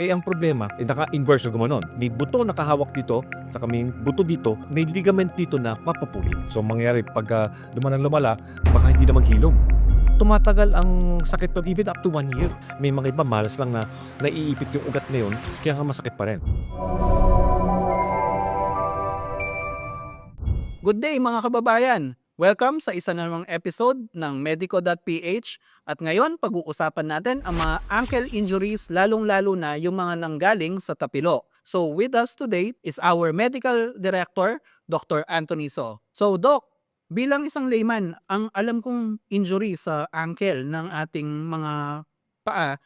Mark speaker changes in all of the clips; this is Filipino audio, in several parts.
Speaker 1: Ang problema, naka-inverse na gumanon. May buto nakahawak dito, saka may buto dito, may ligament dito na mapupulit. So, mangyayari pagka lumala, baka hindi na maghilom. Tumatagal ang sakit pa even up to 1 year. May mga iba malas lang na naiipit yung ugat na yun, kaya nga masakit pa rin.
Speaker 2: Good day mga kababayan! Welcome sa isa na namang episode ng Medico.ph at ngayon pag-uusapan natin ang mga ankle injuries lalong-lalo na yung mga nanggaling sa tapilo. So with us today is our Medical Director, Dr. Anthony So. So Doc, bilang isang layman, ang alam kong injury sa ankle ng ating mga paa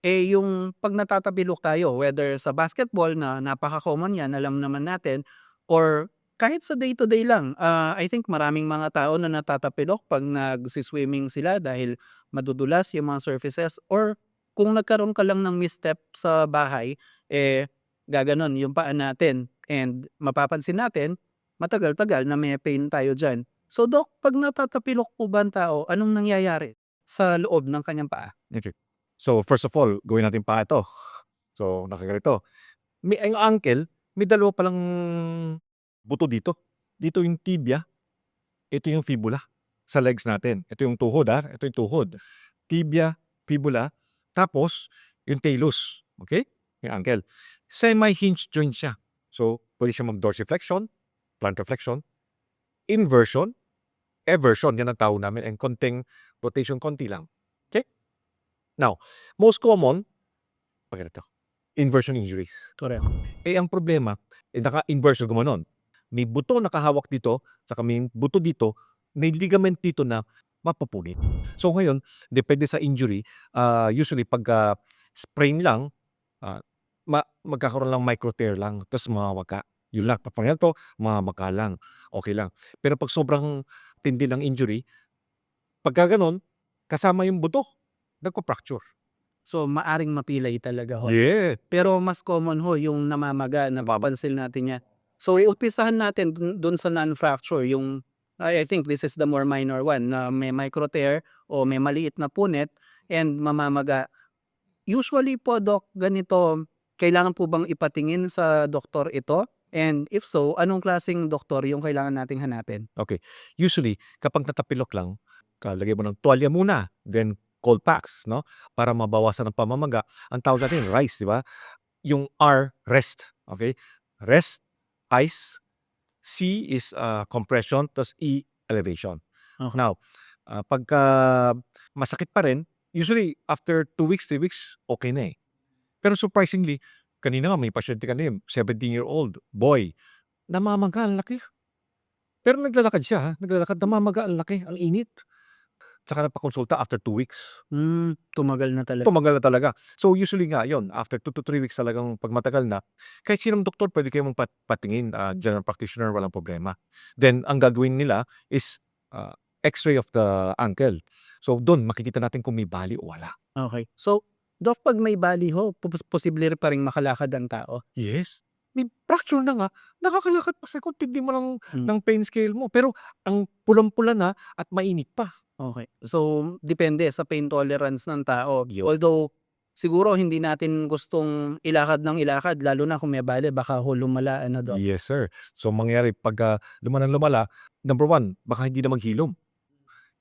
Speaker 2: yung pag natatapilok tayo, whether sa basketball na napaka-common yan, alam naman natin, or kahit sa day-to-day lang. I think maraming mga tao na natatapilok pag nag-swimming sila dahil madudulas yung mga surfaces, or kung nagkaroon ka lang ng misstep sa bahay, gaganon yung paa natin. And mapapansin natin, matagal-tagal na may pain tayo dyan. So Doc, pag natatapilok po ba ang tao, anong nangyayari sa loob ng kanyang paa?
Speaker 1: Okay. So, first of all, gawin natin pa ito. So, nakaganito. Ang ankle, may dalawa palang buto dito. Dito yung tibia, ito yung fibula sa legs natin. Ito yung tuhod, ito yung tuhod. Tibia, fibula, tapos yung talus. Okay? Yung ankle. Semi-hinge joint siya. So, pwede siya mag-dorsiflexion, plantarflexion, inversion, eversion, yan ang tawag namin, and konting rotation, konti lang. Okay? Now, most common, pagkita inversion injuries.
Speaker 2: Correct.
Speaker 1: Ang problema, naka-inverse na gumanon. May buto nakahawak dito, saka may buto dito, may ligament dito na mapupunit. So ngayon, depende sa injury, usually pag sprain lang, magkakaroon lang micro tear lang, tapos mawawala. Yun lang, pag to, mamamaka lang, okay lang. Pero pag sobrang tindi ng injury, pagka ganon, kasama yung buto, nagpa-fracture.
Speaker 2: So, maaring mapilay talaga ho.
Speaker 1: Yeah.
Speaker 2: Pero mas common ho yung namamaga, napapansin natin yan. So, iumpisahan natin dun sa non-fracture, yung I think this is the more minor one, na may micro tear o may maliit na punit and mamamaga. Usually po, Doc, ganito, kailangan po bang ipatingin sa doktor ito? And if so, anong klaseng doktor yung kailangan nating hanapin?
Speaker 1: Okay. Usually, kapag natapilok lang, lagay mo ng tuwalya muna, then cold packs, no? Para mabawasan ang pamamaga. Ang tawag natin, RICE, di ba? Yung R, rest. Okay? Rest, ice. C is compression, tapos E, elevation.
Speaker 2: Okay.
Speaker 1: Now, pagka masakit pa rin, usually after 2 weeks, 3 weeks, okay na eh. Pero surprisingly, kanina nga may pasyente kanina, 17-year-old boy, namamaga, ang laki. Pero naglalakad siya, naglalakad, namamaga, ang laki, ang init. Tsaka nagpakonsulta after 2 weeks.
Speaker 2: Tumagal na talaga.
Speaker 1: Tumagal na talaga. So usually nga yun, after 2 to 3 weeks talagang pag matagal na, kahit sinong doktor pwede kayong patingin, general practitioner, walang problema. Then ang gagawin nila is x-ray of the ankle. So doon makikita natin kung may bali o wala.
Speaker 2: Okay. So, Doc, pag may bali ho, posible pa rin makalakad ang tao?
Speaker 1: Yes. May fracture na nga, nakakalakad pa sa kung tindi mo ng pain scale mo. Pero ang pulang-pula na at mainit pa.
Speaker 2: Okay. So, depende sa pain tolerance ng tao.
Speaker 1: Yes.
Speaker 2: Although, siguro hindi natin gustong ilakad ng ilakad, lalo na kung may bali, baka ho lumala, Doc?
Speaker 1: Yes, sir. So mangyari pag lumala, number 1, baka hindi na maghilom.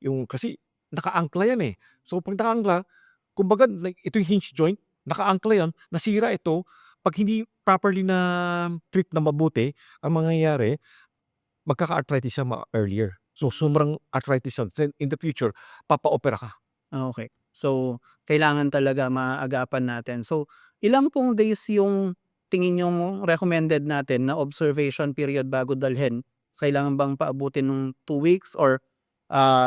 Speaker 1: Yung kasi nakaangkla yan eh. So pag nakaangkla, kumbaga like ito yung hinge joint, nakaangkla yan, nasira ito, pag hindi properly na treat na mabuti, ang mangyayari, magkaka-arthritis siya earlier. So sobrang arthritis yan. Then in the future, papa-opera ka.
Speaker 2: Okay. So, kailangan talaga maagapan natin. So, ilang pong days yung tingin yung recommended natin na observation period bago dalhin? Kailangan bang paabutin ng 2 weeks or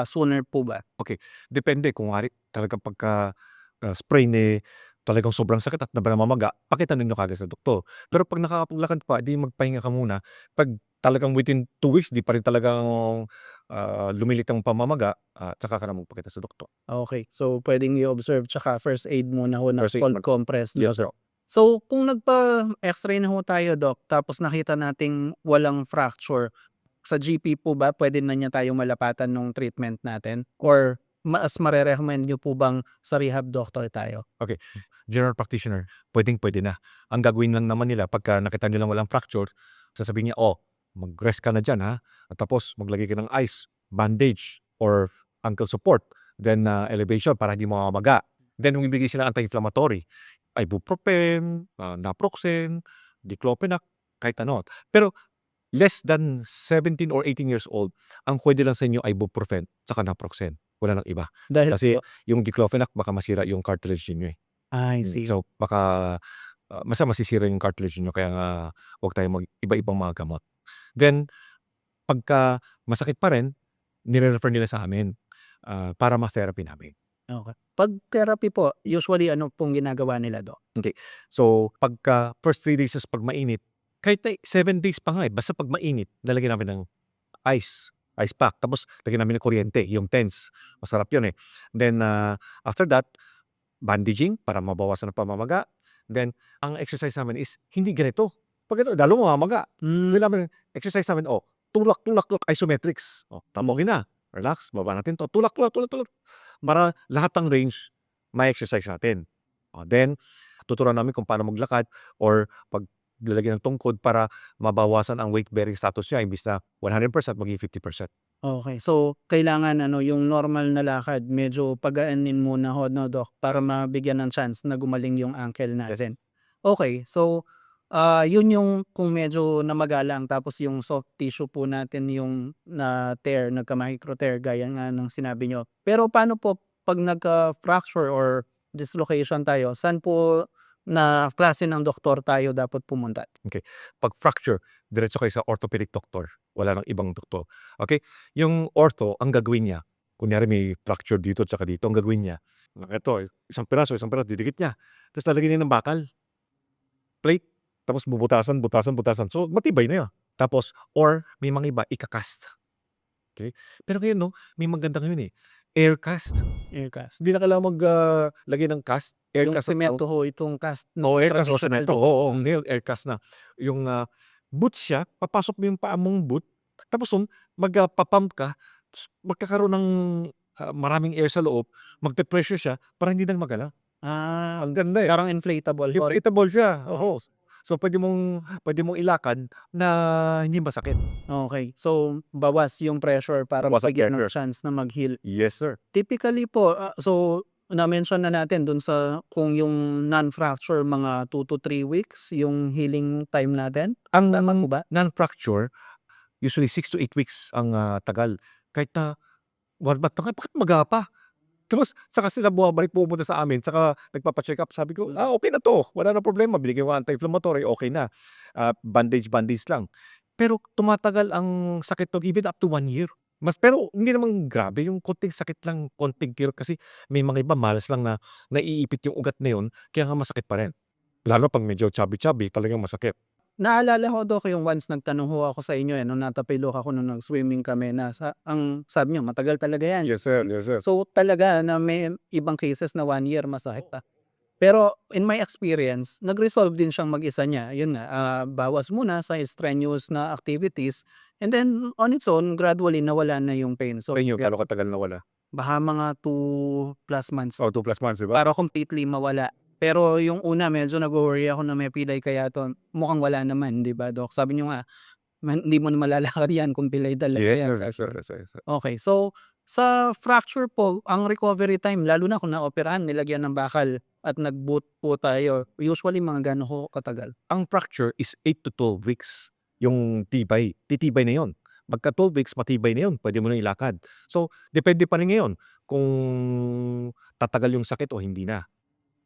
Speaker 2: sooner po ba?
Speaker 1: Depende kung wari talagang pagka sprain talagang sobrang sakit at namamaga, pakitanong nyo kaagad sa doktor. Pero pag nakakapaglakad pa, di magpahinga ka muna. Pag talagang within 2 weeks, di pa rin talagang lumilit ang pamamaga, tsaka ka na magpakita sa doktor.
Speaker 2: Okay. So, pwedeng i-observe tsaka first aid muna ho na
Speaker 1: First aid,
Speaker 2: cold compress.
Speaker 1: Yes, sir.
Speaker 2: So, kung nagpa-x-ray na ho tayo, Doc, tapos nakita nating walang fracture, sa GP po ba pwede na niya tayong malapatan ng treatment natin? Or mas mare-recommend niyo po bang sa rehab doctor tayo?
Speaker 1: general practitioner, pwedeng-pwede na. Ang gagawin lang naman nila pagka nakita nilang walang fracture, sasabihin niya, "Oh, mag-rest ka na diyan, ha, at tapos maglagay ka ng ice, bandage, or ankle support, then elevation para hindi mo mamaga." Then bumibigay sila ng anti-inflammatory, ibuprofen, naproxen, diclofenac, kahit ano. Pero less than 17 or 18 years old, ang puwede lang sa inyo ay ibuprofen tsaka naproxen, wala ng iba.
Speaker 2: Dahil
Speaker 1: Kasi
Speaker 2: po,
Speaker 1: yung diclofenac baka masira yung cartilage ninyo, eh.
Speaker 2: I see.
Speaker 1: So baka, basta masisira yung cartilage ninyo, kaya nga huwag tayong iba-ibang mga gamot. Then pagka masakit pa rin, nire-refer nila sa amin, para ma-therapy namin.
Speaker 2: Okay. 'Pag therapy po, usually ano pong ginagawa nila, Doc?
Speaker 1: So pagka first 3 days is 'pag mainit, kahit na 7 days pa nga, eh, basta 'pag mainit lalagyan namin ng ice pack, tapos lagyan namin ng kuryente, yung TENS, masarap yun, eh. Then, after that, bandaging para mabawasan ang pamamaga. Then ang exercise namin is hindi ganito, 'pag ganito lalo mamamaga. Gawin namin exercise namin, tulak, tulak, tulak, isometrics. Tama, okey na, relax, baba natin 'to, tulak, tulak, tulak, tulak, para lahat ng range ma-exercise natin. Then tuturuan namin kung paano maglakad or paglalagay ng tungkod para mabawasan ang weight bearing status niya, imbis na 100% maging 50%.
Speaker 2: Okay. So, kailangan ano, yung normal na lakad medyo pagaanin muna ho 'no, Doc, para mabigyan ng chance na gumaling yung ankle natin. Okay. So, yun yung kung medyo namaga lang tapos yung soft tissue po natin yung na-tear, nagka-micro tear gaya nga ng sinabi niyo. Pero paano po 'pag nagka-fracture or dislocation tayo, saan po na klase ng doktor tayo dapat pumunta?
Speaker 1: 'Pag fracture, diretso kayo sa orthopedic doctor, wala ng ibang doktor, okey? Yung ortho, ang gagawin niya, kunyari may fracture dito tsaka dito, ang gagawin niya, eto isang piraso, didikit niya, tapos lalagyan niya ng bakal, plate, tapos bubutasan, butasan, butasan. So matibay na 'yun. Tapos or may mga iba ika-cast, okey? Pero ngayon 'no, may maganda ngayon, eh, air cast.
Speaker 2: Air cast.
Speaker 1: Hindi na kailangan lagay ng cast, air
Speaker 2: Yung
Speaker 1: cast na
Speaker 2: semento ho, itong cast na
Speaker 1: Oo, air cast o
Speaker 2: traditional
Speaker 1: semento, oo, ngayon air cast na. Yung, boot siya, papasok mo yung paa mong boot, tapos nun magpa-pump ka, ta's magkakaroon ng, maraming air sa loob, magpe-pressure siya para hindi na magalaw. Ang ganda, eh.
Speaker 2: Parang inflatable or
Speaker 1: Inflatable siya, oo. So puwede mong ilakad na hindi masakit.
Speaker 2: okey. So, bawas yung pressure para
Speaker 1: Bawas ang
Speaker 2: mabigyan ng
Speaker 1: pressure.
Speaker 2: chance na mag-heal.
Speaker 1: Yes, sir.
Speaker 2: Typically po, so na-mention na natin dun sa kung yung non-fracture mga 2 to 3 weeks yung healing time natin,
Speaker 1: Ang
Speaker 2: tama po ba?
Speaker 1: non-fracture, usually 6 to 8 weeks ang, tagal. Kahit na, bakit maga pa?" Tapos saka sila pumupunta sa amin, saka nagpapa-check-up. Sabi ko, okey na 'to, wala ng problema, binigyan ko anti-inflammatory, okey na. Bandage lang. Pero tumatagal ang sakit nun even up to 1 year. Pero hindi naman grabe, yung konting sakit lang, konting kirot, kasi may mga iba malas lang na naiipit yung ugat na yun, kaya nga masakit pa rin. Lalo 'pag medyo chubby-chubby, talagang masakit.
Speaker 2: Naalala ko, Doc, yung once nagtanong ho ako sa inyo, nung natapilok ako nung nag-swimming kami na ang sabi niyo matagal talaga yan.
Speaker 1: Yes, sir. Yes, sir.
Speaker 2: So, talaga na may ibang cases na 1 year masakit pa. Pero in my experience, nag-resolve din siyang mag-isa niya. Yun nga, bawas muna sa strenuous na activities and then on its own, gradually nawala na yung pain. So,
Speaker 1: Sa inyo, gaano katagal nawala?
Speaker 2: baka mga 2+ months
Speaker 1: 2+ months, 'di ba?
Speaker 2: para completely mawala. Pero yung una medyo nagwo-worry ako na may pilay kaya 'to, mukhang wala naman, 'di ba, Doc? Sabi niyo nga, hindi mo na malalakad yan kung pilay talaga
Speaker 1: Yes,
Speaker 2: yan,
Speaker 1: sir.
Speaker 2: sabi
Speaker 1: Yes, sir.
Speaker 2: niyo.
Speaker 1: Yes, sir. Yes, sir.
Speaker 2: Okey. So, sa fracture po, ang recovery time lalo na kung naoperahan, nilagyan ng bakal at nag-boot po tayo, usually mga gaano ho katagal?
Speaker 1: Ang fracture is 8 to 12 weeks yung tibay. Titibay na yun. Pagka 12 weeks, matibay na yun, puwede mo na ilakad. So, depende pa rin ngayon kung tatagal yung sakit o hindi na.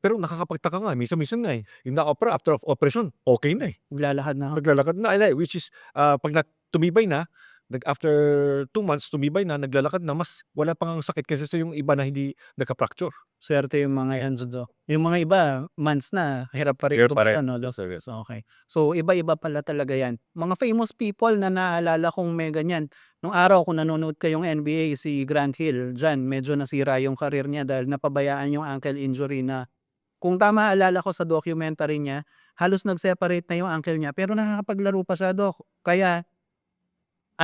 Speaker 1: Pero nakakapagtaka nga, minsan-minsan nga, eh, yung na-opera after of operation, okey na, eh.
Speaker 2: Naglalakad na ho.
Speaker 1: Naglalakad na, which is, 'pag tumibay na, after 2 months tumibay na, naglalakad na, mas wala pa ngang sakit kaysa sa yung iba na hindi nagka-fracture.
Speaker 2: Swerte yung mga yan, Doc. Yung mga iba months na, hirap pa rin
Speaker 1: Hirap pa rin.
Speaker 2: tumayo 'no, Doc?
Speaker 1: Yes, sir, yes.
Speaker 2: Okey. So, iba-iba pala talaga yan. Mga famous people na naalala kong may ganyan, nung araw kung nanonood kayong NBA, si Grant Hill, diyan medyo nasira yung career niya dahil napabayaan yung ankle injury na kung tama naalala ko sa documentary niya, halos nag-separate na yung ankle niya pero nakakapaglaro pa siya, Doc. Kaya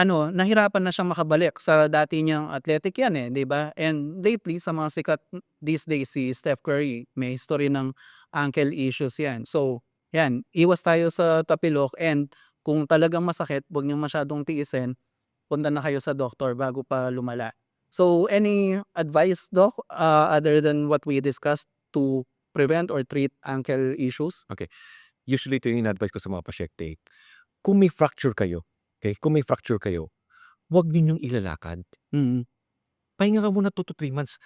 Speaker 2: nahirapan na siyang makabalik sa dati niyang athletic yan, eh, 'di ba? And lately sa mga sikat these days si Steph Curry, may history ng ankle issues yan. So, yan, iwas tayo sa tapilok and kung talagang masakit, 'wag niyong masyadong tiisin, punta na kayo sa doktor bago pa lumala. So, any advice, Doc, other than what we discussed to prevent or treat ankle issues?
Speaker 1: Usually ito yung in-advise ko sa mga pasyente. Kung may fracture kayo, huwag ninyong ilalakad.
Speaker 2: Mm.
Speaker 1: Pahinga ka muna 2 to 3 months.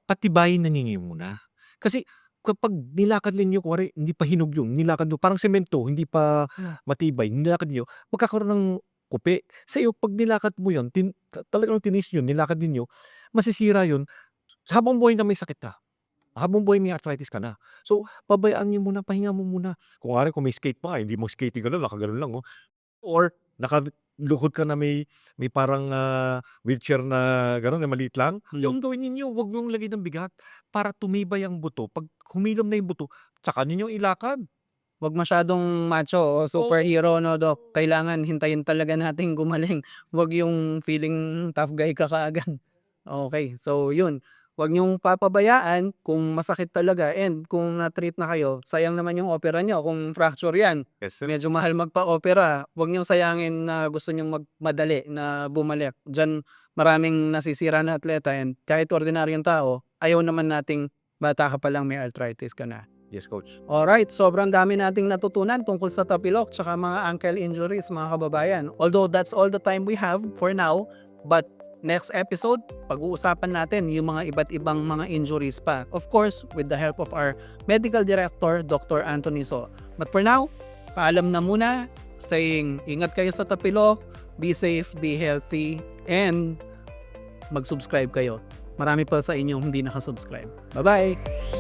Speaker 1: Patibayin na ninyo muna. Kasi kapag nilakad ninyo, kunwari hindi pa hinog yung nilakad nyo, parang semento, hindi pa matibay, nilakad nyo, magkakaroon ng kupi. Sa iyo, pag nilakad mo yun, talagang tinis yun, nilakad ninyo, masisira yun. Habang buhay na may sakit ka. Habang buhay may arthritis ka na. So, pabayaan nyo muna, pahinga mo muna. Kung may skate pa nga, hindi mo skating gano'n, nakaganon lang. Or nakaluhod ka na may parang wheelchair na gano'n, na maliit lang. Yung gawin ninyo, huwag nyong lagay ng bigat para tumibay ang buto. Pag humilom na yung buto, tsaka ninyo ilakad.
Speaker 2: Wag masyadong macho o superhero, no, Doc? Kailangan hintayin talaga nating gumaling. Wag yung feeling tough guy ka kaagad. Okay, so yun. Wag niyong papabayaan kung masakit talaga and kung na-treat na kayo, sayang naman yung opera niyo kung fracture yan.
Speaker 1: Yes, sir.
Speaker 2: Medyo mahal magpa-opera. Wag niyong sayangin na gusto niyong madali na bumalik. Diyan maraming nasisira na atleta and kahit ordinaryong tao, ayaw naman nating bata ka pa lang may arthritis ka na.
Speaker 1: Yes, coach.
Speaker 2: Alright, sobrang dami nating natutunan tungkol sa tapilok tsaka mga ankle injuries, mga kababayan. Although that's all the time we have for now, but next episode, pag-uusapan natin yung mga iba't ibang mga injuries pa. Of course, with the help of our medical director, Dr. Anthony So. But for now, paalam na muna, saying ingat kayo sa tapilok, be safe, be healthy, and mag-subscribe kayo. Marami pa sa inyong hindi nakasubscribe. Bye-bye!